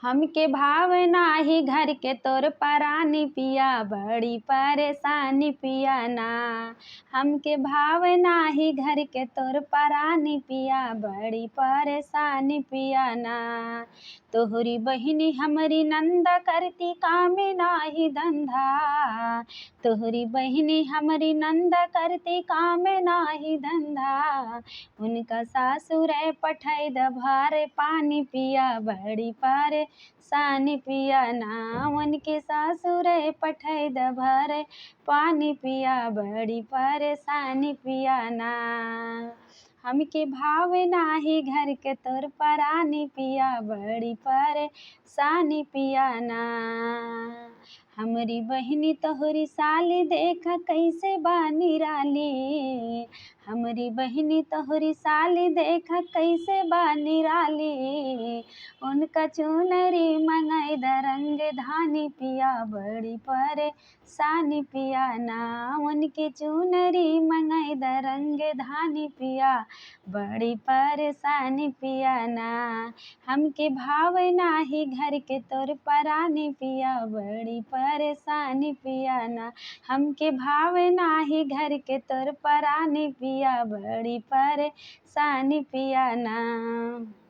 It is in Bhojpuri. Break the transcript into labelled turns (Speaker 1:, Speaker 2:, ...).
Speaker 1: हमके भाव नाही घर के तोर परानी पिया बड़ी परेशानी पिया ना। हमके भाव नाही घर के तोर परानी पिया बड़ी परेशानी पिया ना। तोहरी बहिनी हमरी नंदा करती काम नाही धंधा। तोहरी बहिनी हमरी नंदा करती काम नाही धंधा। उनका सासुर पठाई द भारे पानी पिया बड़ी परेशानी पिया ना। उनके सासुर पठाई द भारे पानी पिया बड़ी परेशानी पिया ना। हमके भाव नाही घर के तोर परानी पिया बड़ी परेशानी पिया ना। हमरी बहिनी तोहरी साली देखा कैसे बानी राली। हमरी बहिनी तोहरी साली देखा कैसे बानी राली। उनका चुनरी मंगाई द रंग धानी पिया बड़ी परेशानी पिया ना। उनके चुनरी मंगाई द रंग धानी पिया बड़ी परेशानी पिया ना। हमके भाव नाही घर के तोर परानी पिया बड़ी परेशानी पिया ना। हमके भाव नाही घर के तोर परानी पिया बड़ी परेशानी पिया ना।